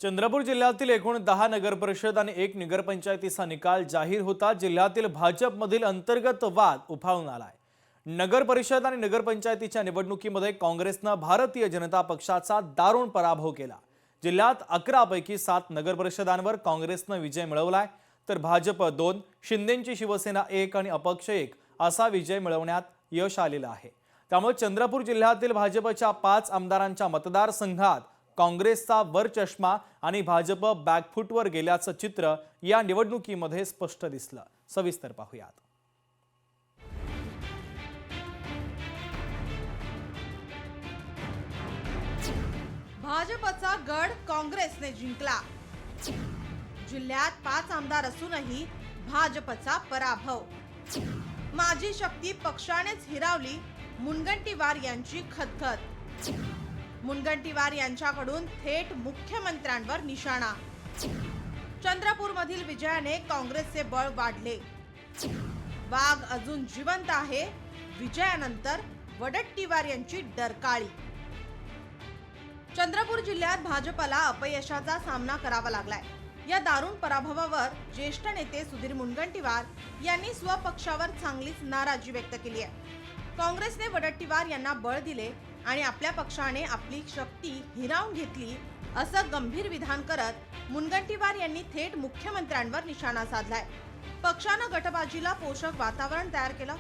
चंद्रपूर जिल्ह्यातील एकूण 10 नगरपरिषद आणि 1 नगरपंचायतीचा निकाल जाहीर होता। जिल्ह्यातील भाजपमधील अंतर्गत वाद उफाळून आलाय। नगरपरिषद आणि नगरपंचायतीच्या निवडणुकीमध्ये काँग्रेसने भारतीय जनता पक्षाचा दारुण पराभव केला। जिल्ह्यात 11 पैकी 7 नगरपरिषदांवर काँग्रेसने विजय मिळवलाय, तर भाजप 2, शिंदेची शिवसेना 1 आणि अपक्ष 1 असा विजय मिळवण्यात यश आलेलं आहे। त्यामुळे चंद्रपूर जिल्ह्यातील भाजपच्या 5 आमदारांच्या मतदारसंघात काँग्रेसचा वरचष्मा आणि भाजप बॅकफुटवर गेल्याचं चित्र या निवडणुकीमध्ये स्पष्ट दिसलं। सविस्तर पाहूयात। भाजपचा गड काँग्रेसने जिंकला। जिल्ह्यात 5 आमदार असूनही भाजपचा पराभव। माझी शक्ती पक्षानेच हिरावली, मुनगंटीवार यांची खदखद। मुनगंटीवार यांच्याकडून थेट मुख्यमंत्र्यांवर निशाणा। चंद्रपूरमधील विजयाने काँग्रेसचे बळ वाढले। वाघ अजून जिवंत आहे, विजयानंतर वडट्टीवार यांची डरकाळी। चंद्रपूर जिल्ह्यात भाजपला अपयशाचा सामना करावा लागलाय। या दारुण पराभवावर ज्येष्ठ नेते सुधीर मुनगंटीवार यांनी स्वपक्षावर चांगलीच नाराजी व्यक्त केली आहे। काँग्रेसने वडट्टीवार यांना बळ दिले आणि आपल्या पक्षाने आपली शक्ती हिरावून घेतली असं गंभीर विधान करत मुनगंटीवार यांनी थेट मुख्यमंत्र्यांवर निशाणा साधलाय। पक्षानं गटबाजीला पोषक वातावरण तयार केलं।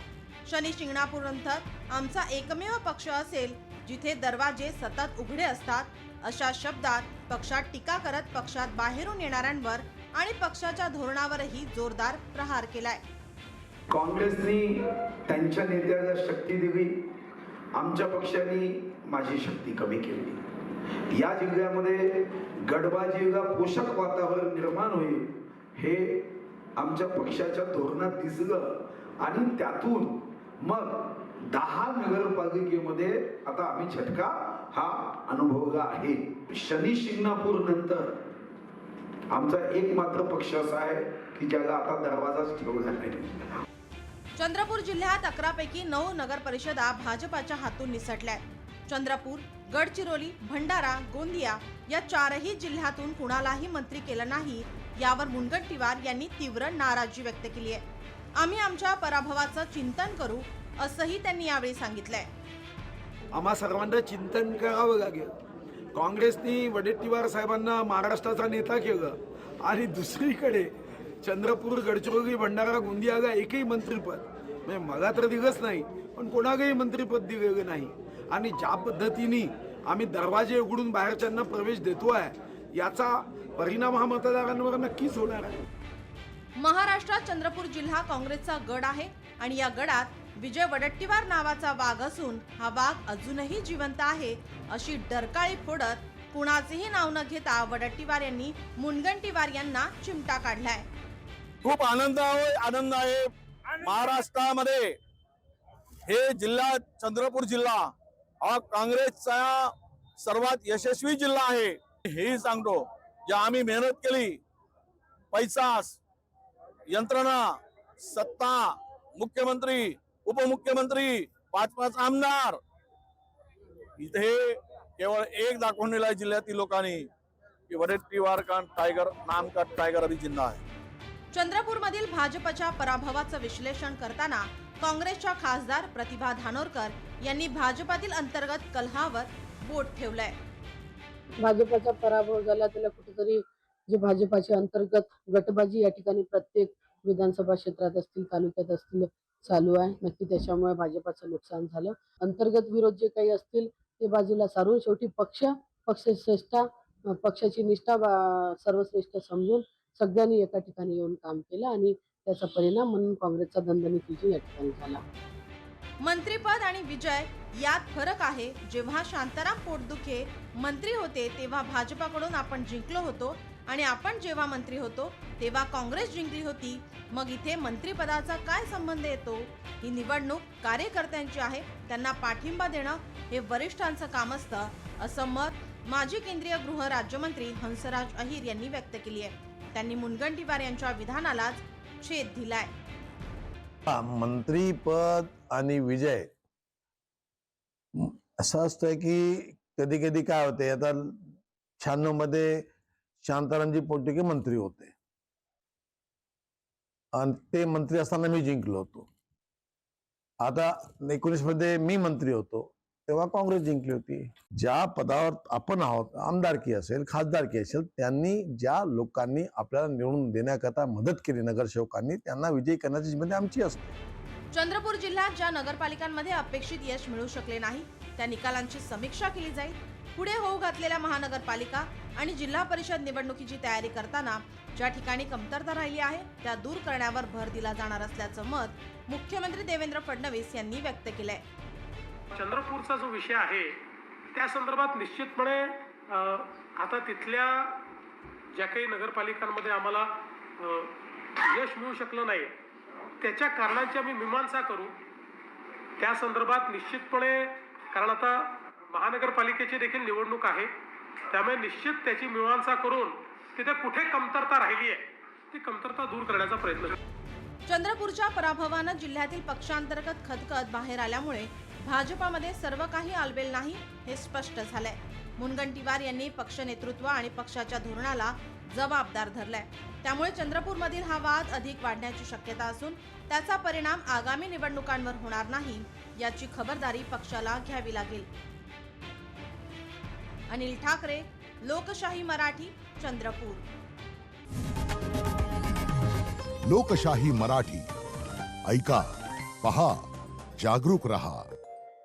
शनी शिंगणापूरनंतर आमचा एकमेव पक्ष असेल जिथे दरवाजे सतत उघडे असतात, अशा शब्दात पक्षात टीका करत पक्षात बाहेरून येणाऱ्यांवर आणि पक्षाच्या धोरणावरही जोरदार प्रहार केलाय। काँग्रेसनी त्यांच्या नेत्याला शक्ती दिली, आमच्या पक्षाने माझी शक्ती कमी केली। या जिल्ह्यामध्ये गडबाजीला पोषक वातावरण निर्माण होईल हे आमच्या पक्षाच्या धोरणात दिसलं आणि त्यातून मग 10 नगरपालिकेमध्ये आता आम्ही झटका हा अनुभवला आहे। शनी शिंगणापूर नंतर आमचा एक मात्र पक्ष असा आहे की ज्याला आता दरवाजाच ठेवला नाही। चंद्रपूर जिल्ह्यात 11 पैकी 9 नगरपरिषदा भाजपाच्या हातून निसटल्या। चंद्रपूर, गडचिरोली, भंडारा, गोंदिया या 4ही जिल्ह्यातून कुणालाही मंत्री केलं नाही, यावर मुनगंटीवार यांनी तीव्र नाराजी व्यक्त केली आहे। आम्ही आमच्या पराभवाचं चिंतन करू असंही त्यांनी यावेळी सांगितलंय। आम्हा सर्वांना चिंतन करावं लागेल। काँग्रेसने वडेट्टीवार साहेबांना महाराष्ट्राचा नेता केलं आणि दुसरीकडे चंद्रपूर, गडचिरोली, भंडारा, गोंदियाला एकही मंत्रीपद म्हणजे मला तर दिलंच नाही, पण कोणालाही मंत्रीपद दिलेलं नाही। आणि ज्या पद्धतीने आम्ही दरवाजे उघडून बाहेरच्यांना प्रवेश देतोय याचा परिणाम हा मतदारांवर नक्कीच होणार आहे। महाराष्ट्रात चंद्रपूर जिल्हा काँग्रेसचा गड आहे आणि या गडात विजय वडट्टीवार नावाचा वाघ असून हा वाघ अजूनही जिवंत आहे अशी डरकाळी फोडत कुणाचेही नाव न घेता वडट्टीवार यांनी मुनगंटीवार यांना चिमटा काढलाय। खूप आनंद आहे। महाराष्ट्रामध्ये हे जिल्हा चंद्रपूर जिल्हा हा काँग्रेसचा सर्वात यशस्वी जिल्हा आहे। हेही सांगतो, जे आम्ही मेहनत केली, पैसा, यंत्रणा, सत्ता, मुख्यमंत्री, उपमुख्यमंत्री, 5 आमदार, इथे केवळ एक दाखवून दिला जिल्ह्यातील लोकांनी की वडट्टीवार का टाइगर नाम का टाइगर अभी जिंदा है। चंद्रपूरमधील भाजपच्या पराभवाचं विश्लेषण करताना काँग्रेसच्या खासदार प्रतिभा धानोरकर यांनी भाजपातील अंतर्गत कलहावर बोट ठेवलंय। भाजपचा पराभव झाला, त्याला कुठेतरी जे भाजपाचे अंतर्गत गटबाजी या ठिकाणी प्रत्येक विधानसभा क्षेत्रात असतील, तालुक्यात असतील चालू आहे। नक्की त्याच्यामुळे भाजपाचं नुकसान झालं। अंतर्गत विरोध जे काही असतील ते बाजूला सारून शेवटी पक्षश्रेष्ठा, पक्षाची निष्ठा सर्वश्रेष्ठ समजून सगळ्यांनी एका ठिकाणी येऊन काम केलं आणि त्याचा परिणाम म्हणून काँग्रेसचा दणदणीत विजय या ठिकाणी झाला। मंत्रीपद आणि विजय यात फरक आहे। जेव्हा शांताराम पोटदुखे मंत्री होते तेव्हा भाजपाकडून आपण जिंकलो होतो आणि आपण जेव्हा मंत्री होतो तेव्हा काँग्रेस जिंकली होती। मग इथे मंत्रीपदाचा काय संबंध येतो? ही निवडणूक कार्यकर्त्यांची आहे, त्यांना पाठिंबा देणं हे वरिष्ठांचं काम असतं, असं मत माजी केंद्रीय गृह राज्यमंत्री हंसराज अहिर यांनी व्यक्त केली आहे। त्यांनी मुनगंटीवार यांच्या विधानालाच छेद दिलाय। मंत्रीपद आणि विजय असं असतंय की कधी कधी काय होते, आता 96 मध्ये शांतारामजी पोटके मंत्री होते आणि ते मंत्री असताना मी जिंकलो होतो. आता 19 मध्ये मी मंत्री होतो तेव्हा काँग्रेस जिंकली होती. ज्या पदावर आपण आहोत, आमदारकी असेल, खासदारकी असेल, त्यांनी ज्या लोकांनी आपल्याला निवडून देण्याकरता मदत केली, नगरसेवकांनी, त्यांना विजयी करण्याची जिम्मेदारी आमची असते. चंद्रपूर जिल्ह्यात ज्या नगरपालिकांमध्ये अपेक्षित यश मिळू शकले नाही त्या निकालांची समीक्षा केली जाईल. पुढे होऊ घातलेल्या महानगरपालिका आणि जिल्हा परिषद निवडणुकीची तयारी करताना ज्या ठिकाणी कमतरता राहिली आहे त्या दूर करण्यावर भर दिला जाणार असल्याचं मत मुख्यमंत्री देवेंद्र फडणवीस यांनी व्यक्त केलंय. चंद्रपूरचा जो विषय आहे त्या संदर्भात निश्चितपणे आता तिथल्या ज्या काही नगरपालिकांमध्ये आम्हाला यश मिळू शकलं नाही त्याच्या कारणांची आम्ही मीमांसा करू. त्या संदर्भात निश्चितपणे, कारण आता महानगरपालिकेची देखील निवडणूक आहे, त्यामुळे निश्चित त्याची मीमांसा करून तिथे कुठे कमतरता राहिली आहे ती कमतरता दूर करण्याचा प्रयत्न करू. चंद्रपूरच्या पराभवानं जिल्ह्यातील पक्षांतर्गत खदखद बाहेर आल्यामुळे भाजपामध्ये सर्व काही आलबेल नाही हे स्पष्ट झालंय. मुनगंटीवार यांनी पक्ष नेतृत्व आणि पक्षाच्या धोरणाला जबाबदार धरलाय. त्यामुळे चंद्रपूरमधील हा वाद अधिक वाढण्याची शक्यता असून त्याचा परिणाम आगामी निवडणुकांवर होणार नाही याची खबरदारी पक्षाला घ्यावी लागेल. अनिल ठाकरे, लोकशाही मराठी, चंद्रपूर. लोकशाही मराठी ऐका, पहा, जागरूक रहा.